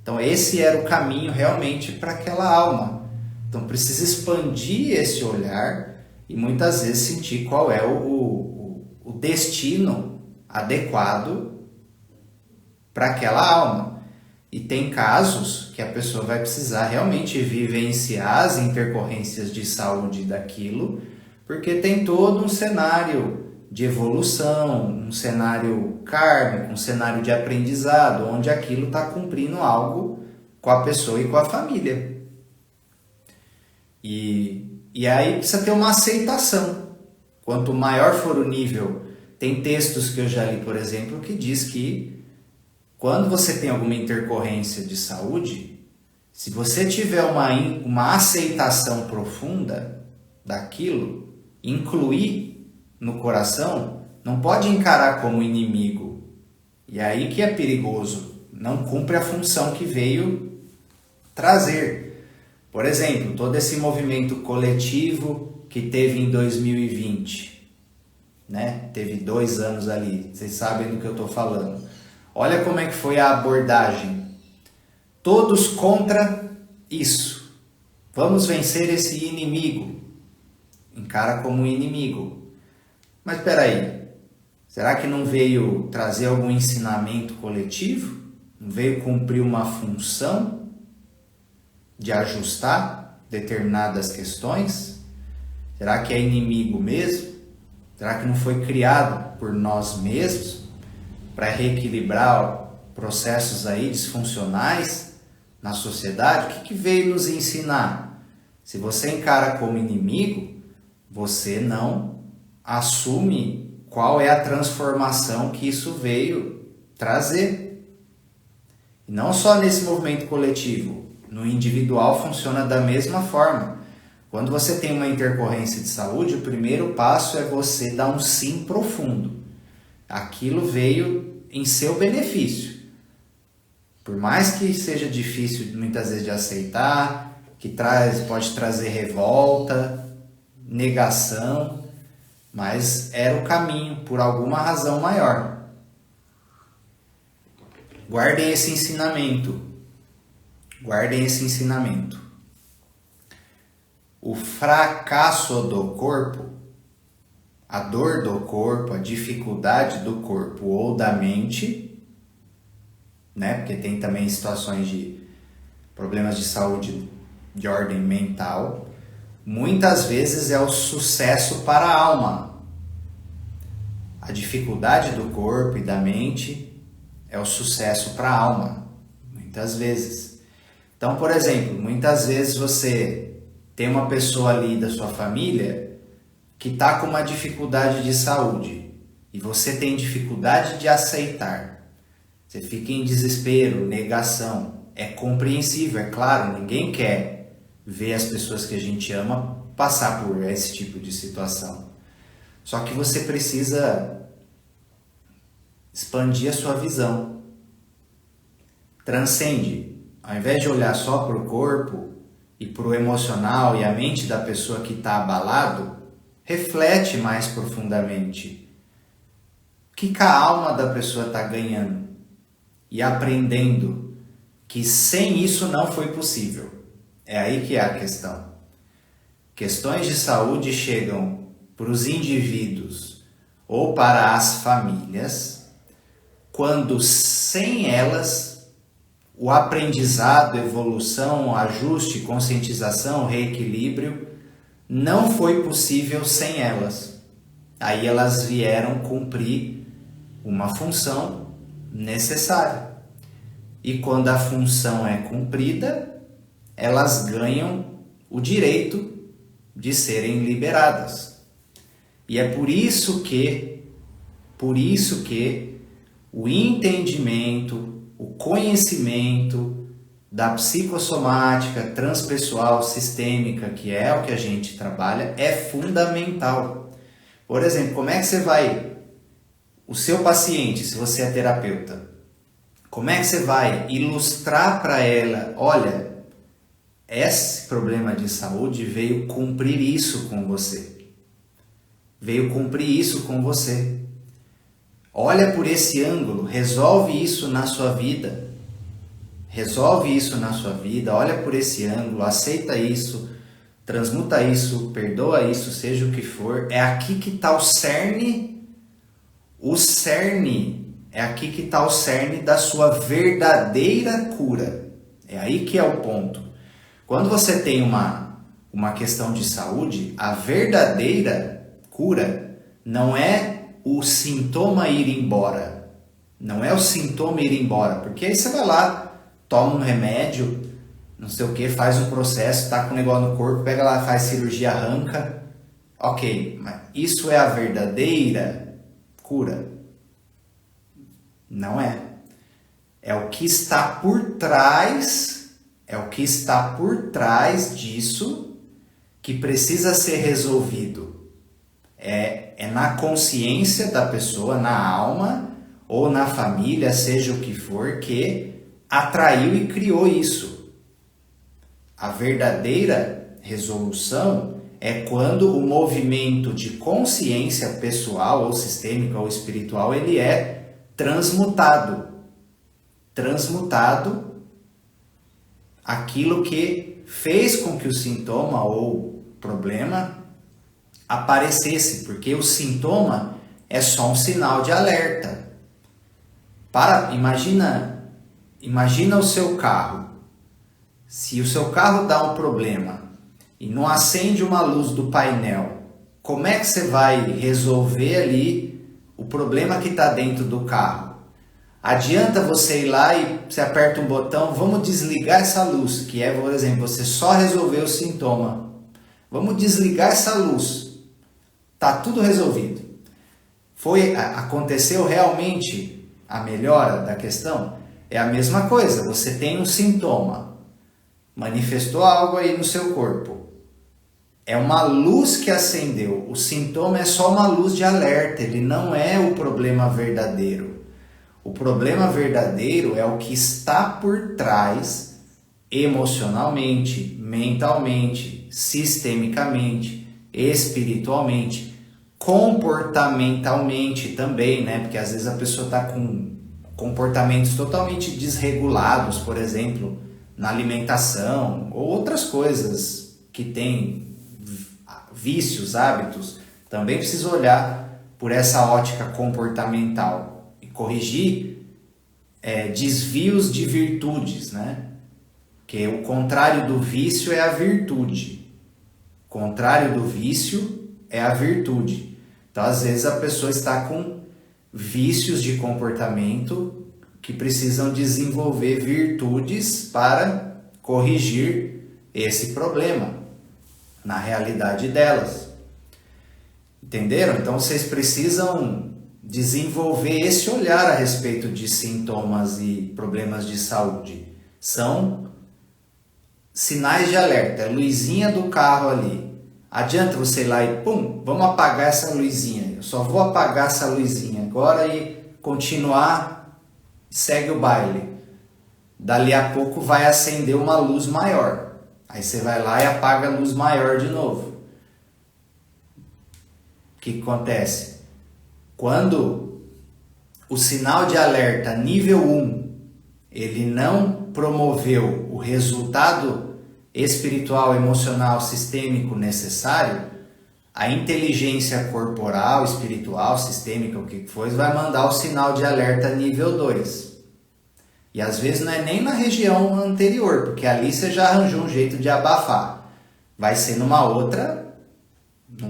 Então esse era o caminho realmente para aquela alma. Então precisa expandir esse olhar e muitas vezes sentir qual é o destino adequado para aquela alma. E tem casos que a pessoa vai precisar realmente vivenciar as intercorrências de saúde daquilo, porque tem todo um cenário de evolução, um cenário kármico, um cenário de aprendizado, onde aquilo está cumprindo algo com a pessoa e com a família. E aí precisa ter uma aceitação. Quanto maior for o nível, tem textos que eu já li, por exemplo, que diz que quando você tem alguma intercorrência de saúde, se você tiver uma aceitação profunda daquilo, incluir no coração, não pode encarar como inimigo. E aí que é perigoso, não cumpre a função que veio trazer. Por exemplo, todo esse movimento coletivo que teve em 2020, né? Teve 2 anos ali, vocês sabem do que eu estou falando. Olha como é que foi a abordagem. Todos contra isso. Vamos vencer esse inimigo. Encara como inimigo. Mas espera aí, será que não veio trazer algum ensinamento coletivo? Não veio cumprir uma função de ajustar determinadas questões? Será que é inimigo mesmo? Será que não foi criado por nós mesmos para reequilibrar processos aí disfuncionais na sociedade? O que veio nos ensinar? Se você encara como inimigo, você não assume qual é a transformação que isso veio trazer. E não só nesse movimento coletivo, no individual funciona da mesma forma. Quando você tem uma intercorrência de saúde, o primeiro passo é você dar um sim profundo. Aquilo veio em seu benefício. Por mais que seja difícil muitas vezes de aceitar, que pode trazer revolta, negação, mas era o caminho por alguma razão maior. Guardem esse ensinamento. Guardem esse ensinamento. O fracasso do corpo, a dor do corpo, a dificuldade do corpo ou da mente, né? Porque tem também situações de problemas de saúde de ordem mental, muitas vezes é o sucesso para a alma. A dificuldade do corpo e da mente é o sucesso para a alma, muitas vezes. Então, por exemplo, muitas vezes você tem uma pessoa ali da sua família que está com uma dificuldade de saúde e você tem dificuldade de aceitar. Você fica em desespero, negação. É compreensível, é claro, ninguém quer ver as pessoas que a gente ama passar por esse tipo de situação. Só que você precisa expandir a sua visão. Transcende. Ao invés de olhar só para o corpo e para o emocional e a mente da pessoa que está abalado, reflete mais profundamente. O que a alma da pessoa está ganhando? E aprendendo que sem isso não foi possível. É aí que é a questão. Questões de saúde chegam para os indivíduos ou para as famílias quando sem elas o aprendizado, evolução, ajuste, conscientização, reequilíbrio não foi possível sem elas. Aí elas vieram cumprir uma função necessária. E quando a função é cumprida, elas ganham o direito de serem liberadas. E é por isso que o entendimento, o conhecimento da psicossomática, transpessoal, sistêmica, que é o que a gente trabalha, é fundamental. Por exemplo, como é que você vai, o seu paciente, se você é terapeuta, como é que você vai ilustrar para ela, olha, esse problema de saúde veio cumprir isso com você. Veio cumprir isso com você. Olha por esse ângulo, resolve isso na sua vida. Resolve isso na sua vida, olha por esse ângulo, aceita isso, transmuta isso, perdoa isso, seja o que for. É aqui que está o cerne é aqui que está o cerne da sua verdadeira cura. É aí que é o ponto. Quando você tem uma questão de saúde, a verdadeira cura não é o sintoma ir embora. Não é o sintoma ir embora. Porque aí você vai lá, toma um remédio, não sei o que, faz um processo, tá com um negócio no corpo, pega lá, faz cirurgia, arranca. Ok, mas isso é a verdadeira cura? Não é. É o que está por trás, disso que precisa ser resolvido. É na consciência da pessoa, na alma ou na família, seja o que for, que atraiu e criou isso. A verdadeira resolução é quando o movimento de consciência pessoal ou sistêmica ou espiritual, ele é transmutado. Transmutado aquilo que fez com que o sintoma ou problema aparecesse, porque o sintoma é só um sinal de alerta. Imagina o seu carro. Se o seu carro dá um problema e não acende uma luz do painel, como é que você vai resolver ali o problema que está dentro do carro? Adianta você ir lá e você aperta um botão, vamos desligar essa luz, que é, por exemplo, você só resolveu o sintoma. Vamos desligar essa luz. Tá tudo resolvido. Aconteceu realmente a melhora da questão? É a mesma coisa, você tem um sintoma, manifestou algo aí no seu corpo. é uma luz que acendeu. O sintoma é só uma luz de alerta, ele não é o problema verdadeiro. O problema verdadeiro é o que está por trás emocionalmente, mentalmente, sistemicamente, espiritualmente, comportamentalmente também, né? Porque às vezes a pessoa está com comportamentos totalmente desregulados, por exemplo, na alimentação ou outras coisas que tem vícios, hábitos. Também precisa olhar por essa ótica comportamental e corrigir desvios de virtudes, né? Que o contrário do vício é a virtude. O contrário do vício é a virtude. Então, às vezes, a pessoa está com vícios de comportamento que precisam desenvolver virtudes para corrigir esse problema na realidade delas. Entenderam? Então, vocês precisam desenvolver esse olhar a respeito de sintomas e problemas de saúde. São sinais de alerta, é luzinha do carro ali. Adianta você ir lá e pum, vamos apagar essa luzinha. Eu só vou apagar essa luzinha agora e continuar, segue o baile. Dali a pouco vai acender uma luz maior. Aí você vai lá e apaga a luz maior de novo. O que acontece? Quando o sinal de alerta nível 1, ele não promoveu o resultado espiritual, emocional, sistêmico necessário, a inteligência corporal, espiritual, sistêmica, o que for, vai mandar o sinal de alerta nível 2. E às vezes não é nem na região anterior, porque ali você já arranjou um jeito de abafar. Vai ser num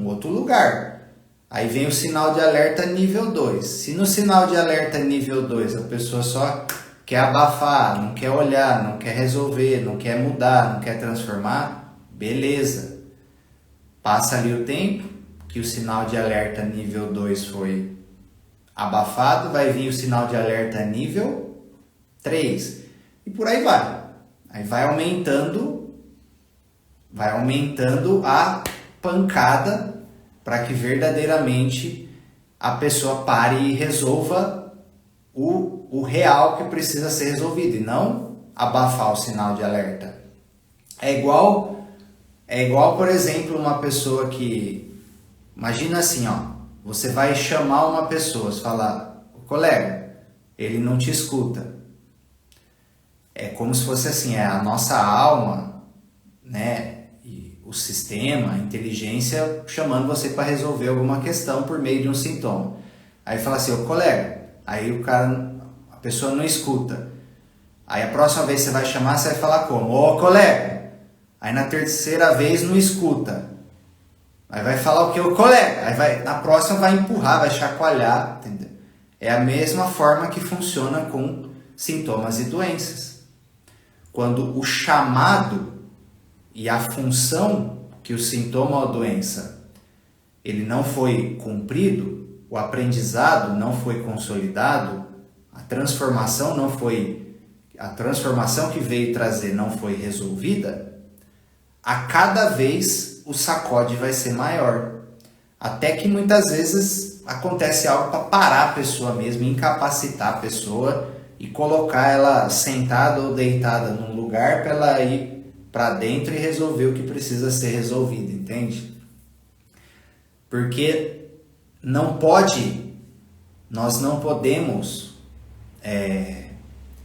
outro lugar. Aí vem o sinal de alerta nível 2. Se no sinal de alerta nível 2 a pessoa só quer abafar, não quer olhar, não quer resolver, não quer mudar, não quer transformar, beleza. Passa ali o tempo que o sinal de alerta nível 2 foi abafado, vai vir o sinal de alerta nível 3. E por aí vai. Aí vai aumentando a pancada para que verdadeiramente a pessoa pare e resolva o real que precisa ser resolvido e não abafar o sinal de alerta. É igual, por exemplo, uma pessoa que... Imagina assim, ó, você vai chamar uma pessoa, você fala, colega, ele não te escuta. É como se fosse assim, a nossa alma, né, e o sistema, a inteligência chamando você para resolver alguma questão por meio de um sintoma. Aí fala assim, colega, aí a pessoa não escuta. Aí a próxima vez você vai chamar, você vai falar como? Colega. Aí na terceira vez não escuta. Aí vai falar o que? Colega. Aí na próxima vai empurrar, vai chacoalhar, entendeu? É a mesma forma que funciona com sintomas e doenças. Quando o chamado e a função que o sintoma ou doença ele não foi cumprido, o aprendizado não foi consolidado, a transformação que veio trazer não foi resolvida, a cada vez o sacode vai ser maior. Até que muitas vezes acontece algo para parar a pessoa mesmo, incapacitar a pessoa e colocar ela sentada ou deitada num lugar para ela ir para dentro e resolver o que precisa ser resolvido, entende? Porque nós não podemos,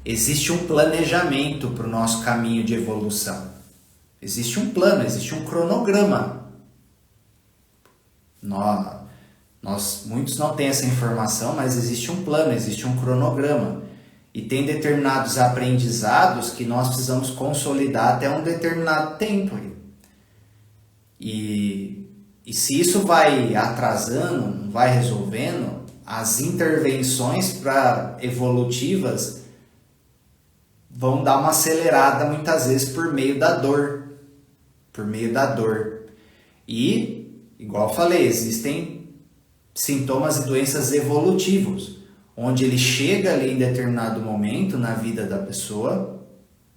existe um planejamento para o nosso caminho de evolução. Existe um plano, existe um cronograma. Muitos não têm essa informação, mas existe um plano, existe um cronograma. E tem determinados aprendizados que nós precisamos consolidar até um determinado tempo. E se isso vai atrasando, não vai resolvendo, as intervenções evolutivas vão dar uma acelerada muitas vezes por meio da dor. E, igual eu falei, existem sintomas e doenças evolutivos, onde ele chega ali em determinado momento na vida da pessoa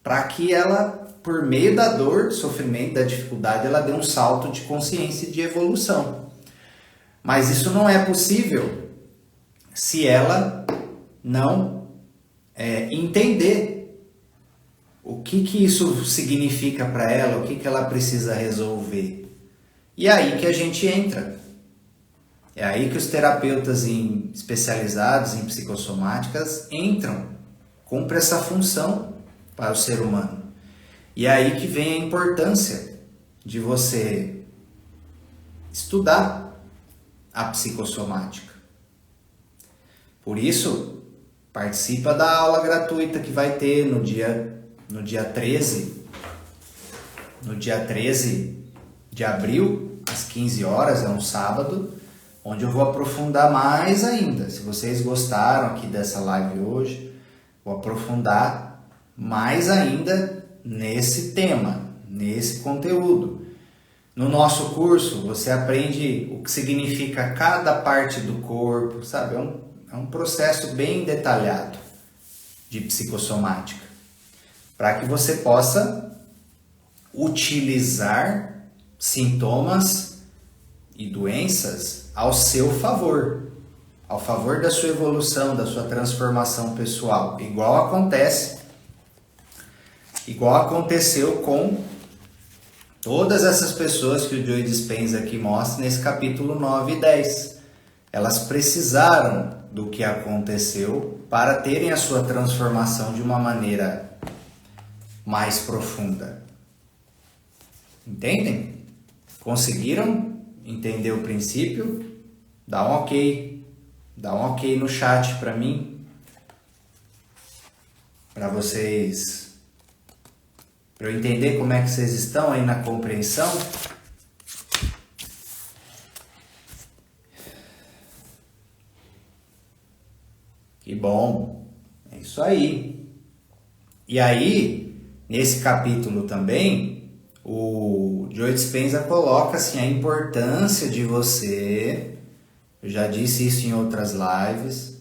para que ela por meio da dor, do sofrimento, da dificuldade, ela deu um salto de consciência e de evolução. Mas isso não é possível se ela não entender o que isso significa para ela, o que ela precisa resolver. E é aí que a gente entra. É aí que os terapeutas especializados em psicossomáticas entram, cumprem essa função para o ser humano. E é aí que vem a importância de você estudar a psicossomática. Por isso, participa da aula gratuita que vai ter no dia 13 de abril, às 15 horas, é um sábado, onde eu vou aprofundar mais ainda. Se vocês gostaram aqui dessa live hoje, vou aprofundar mais ainda nesse tema, nesse conteúdo. No nosso curso, você aprende o que significa cada parte do corpo, sabe? É um processo bem detalhado de psicossomática, para que você possa utilizar sintomas e doenças ao seu favor, ao favor da sua evolução, da sua transformação pessoal, igual aconteceu com todas essas pessoas que o Joe Dispenza aqui mostra nesse capítulo 9 e 10. Elas precisaram do que aconteceu para terem a sua transformação de uma maneira mais profunda. Entendem? Conseguiram entender o princípio? Dá um ok no chat para mim, para eu entender como é que vocês estão aí na compreensão. Que bom, é isso aí. E aí, nesse capítulo também, o Joe Dispenza coloca assim, a importância de você, eu já disse isso em outras lives,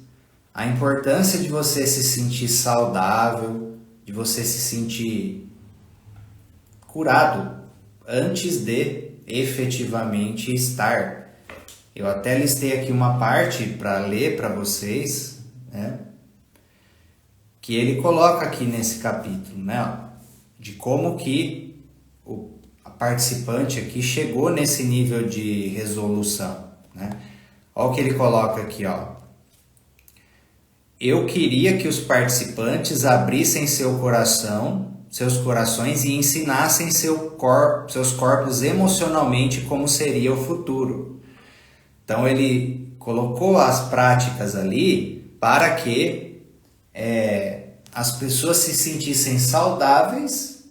a importância de você se sentir saudável, de você se sentir curado antes de efetivamente estar. Eu até listei aqui uma parte para ler para vocês, né, que ele coloca aqui nesse capítulo, né, de como que a participante aqui chegou nesse nível de resolução, né? Olha o que ele coloca aqui, ó. Eu queria que os participantes abrissem seus corações e ensinassem seus corpos emocionalmente como seria o futuro. Então ele colocou as práticas ali para que as pessoas se sentissem saudáveis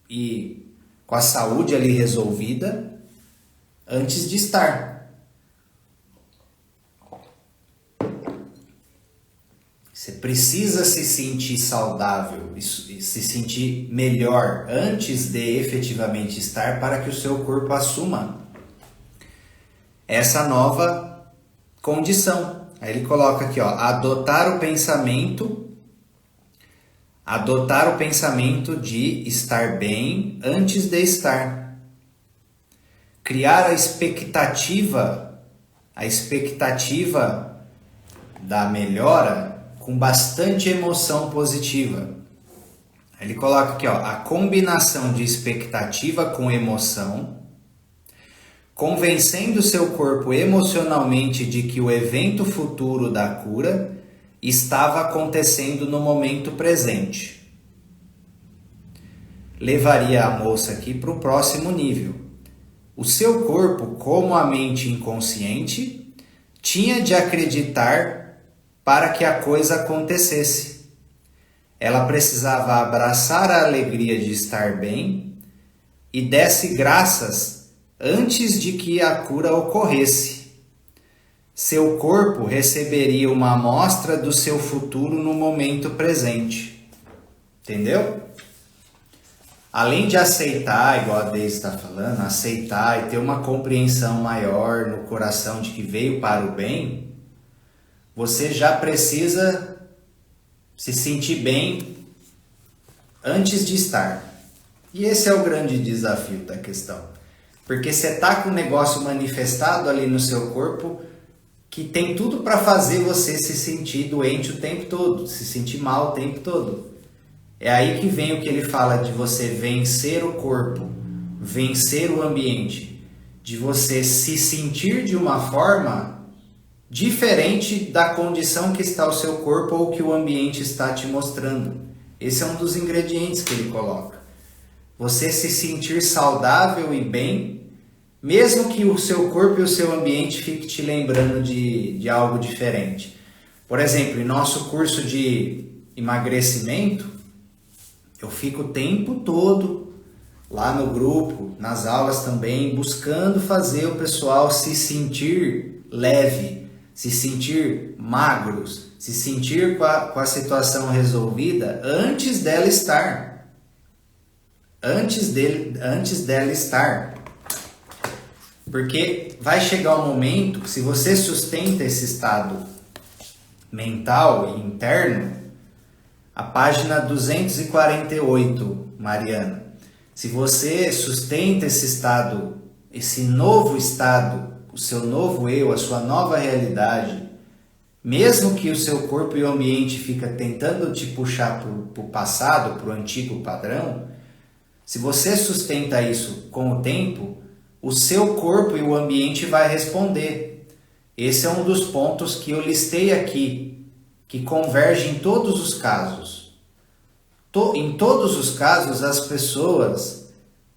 e com a saúde ali resolvida antes de estar. Você precisa se sentir saudável e se sentir melhor antes de efetivamente estar para que o seu corpo assuma essa nova condição. Aí ele coloca aqui, ó, adotar o pensamento de estar bem antes de estar. Criar a expectativa da melhora com bastante emoção positiva. Ele coloca aqui, ó, a combinação de expectativa com emoção, convencendo seu corpo emocionalmente de que o evento futuro da cura estava acontecendo no momento presente. Levaria a moça aqui para o próximo nível. O seu corpo, como a mente inconsciente, tinha de acreditar para que a coisa acontecesse. Ela precisava abraçar a alegria de estar bem e desse graças antes de que a cura ocorresse. Seu corpo receberia uma amostra do seu futuro no momento presente. Entendeu? Além de aceitar, igual a Deise está falando, aceitar e ter uma compreensão maior no coração de que veio para o bem, você já precisa se sentir bem antes de estar. E esse é o grande desafio da questão. Porque você está com um negócio manifestado ali no seu corpo que tem tudo para fazer você se sentir doente o tempo todo, se sentir mal o tempo todo. É aí que vem o que ele fala de você vencer o corpo, vencer o ambiente, de você se sentir de uma forma diferente da condição que está o seu corpo ou que o ambiente está te mostrando. Esse é um dos ingredientes que ele coloca. Você se sentir saudável e bem, mesmo que o seu corpo e o seu ambiente fiquem te lembrando de algo diferente. Por exemplo, em nosso curso de emagrecimento, eu fico o tempo todo lá no grupo, nas aulas também, buscando fazer o pessoal se sentir leve, se sentir magros, se sentir com a situação resolvida antes dela estar. Antes dela estar. Porque vai chegar um momento que, se você sustenta esse estado mental e interno, a página 248, Mariana, se você sustenta esse estado, esse novo estado, o seu novo eu, a sua nova realidade, mesmo que o seu corpo e o ambiente fica tentando te puxar para o passado, para o antigo padrão, se você sustenta isso com o tempo, o seu corpo e o ambiente vai responder. Esse é um dos pontos que eu listei aqui, que converge em todos os casos. Em todos os casos, as pessoas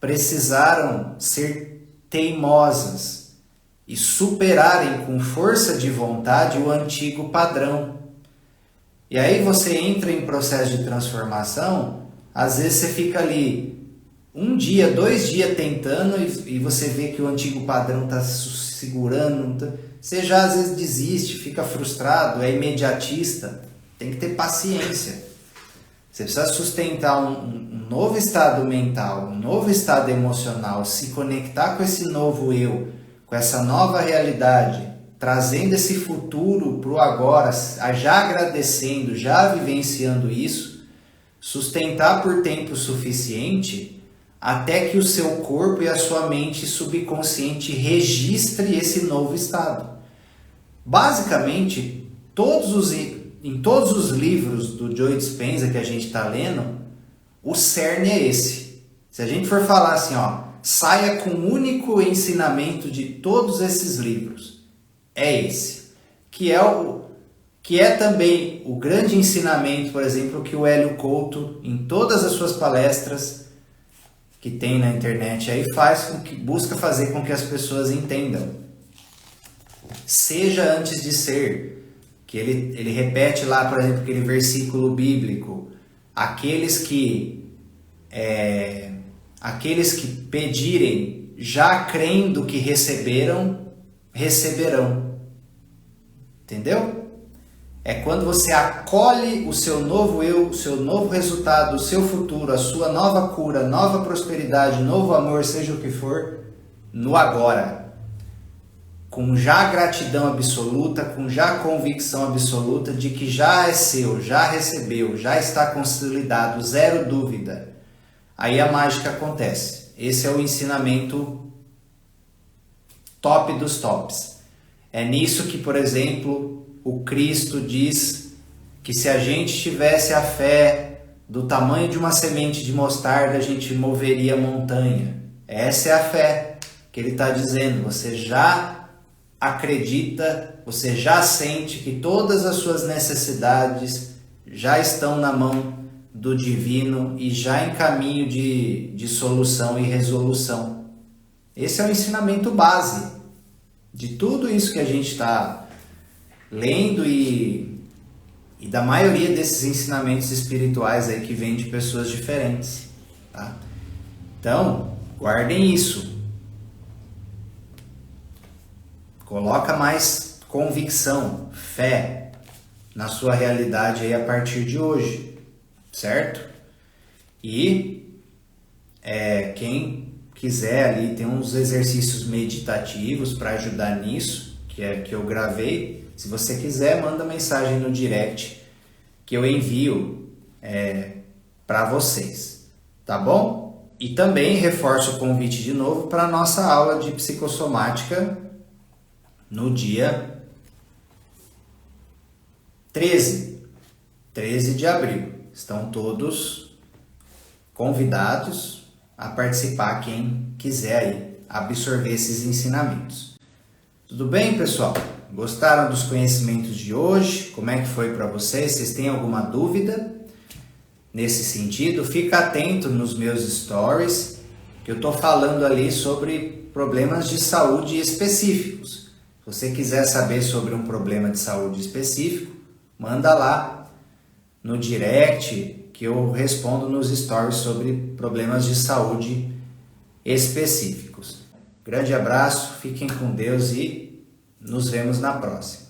precisaram ser teimosas e superarem com força de vontade o antigo padrão. E aí você entra em processo de transformação, às vezes você fica ali 1 dia, 2 dias tentando e você vê que o antigo padrão está segurando. Você já às vezes desiste, fica frustrado, é imediatista. Tem que ter paciência. Você precisa sustentar um novo estado mental, um novo estado emocional, se conectar com esse novo eu, com essa nova realidade, trazendo esse futuro para o agora, já agradecendo, já vivenciando isso, sustentar por tempo suficiente até que o seu corpo e a sua mente subconsciente registre esse novo estado. Basicamente, em todos os livros do Joe Dispenza que a gente está lendo, o cerne é esse. Se a gente for falar assim, saia com o único ensinamento de todos esses livros, é esse. Que é também o grande ensinamento, por exemplo, que o Hélio Couto, em todas as suas palestras que tem na internet, aí busca fazer com que as pessoas entendam. Seja antes de ser. Que ele repete lá, por exemplo, aquele versículo bíblico, aqueles que pedirem já crendo que receberão. Entendeu? É quando você acolhe o seu novo eu, o seu novo resultado, o seu futuro, a sua nova cura, nova prosperidade, novo amor, seja o que for, no agora. Com já gratidão absoluta, com já convicção absoluta de que já é seu, já recebeu, já está consolidado, zero dúvida. Aí a mágica acontece. Esse é o ensinamento top dos tops. É nisso que, por exemplo, o Cristo diz que se a gente tivesse a fé do tamanho de uma semente de mostarda, a gente moveria a montanha. Essa é a fé que ele está dizendo. Você já acredita, você já sente que todas as suas necessidades já estão na mão do divino e já em caminho de solução e resolução. Esse é o ensinamento base de tudo isso que a gente está lendo e da maioria desses ensinamentos espirituais aí que vêm de pessoas diferentes, tá? Então, guardem isso. Coloca mais convicção, fé na sua realidade aí a partir de hoje, certo? E quem quiser ali, tem uns exercícios meditativos para ajudar nisso, que eu gravei. Se você quiser, manda mensagem no direct que eu envio para vocês, tá bom? E também reforço o convite de novo para a nossa aula de psicossomática no dia 13 de abril. Estão todos convidados a participar, quem quiser aí absorver esses ensinamentos. Tudo bem, pessoal? Gostaram dos conhecimentos de hoje? Como é que foi para vocês? Vocês têm alguma dúvida nesse sentido? Fica atento nos meus stories, que eu estou falando ali sobre problemas de saúde específicos. Se você quiser saber sobre um problema de saúde específico, manda lá no direct que eu respondo nos stories sobre problemas de saúde específicos. Grande abraço, fiquem com Deus e nos vemos na próxima.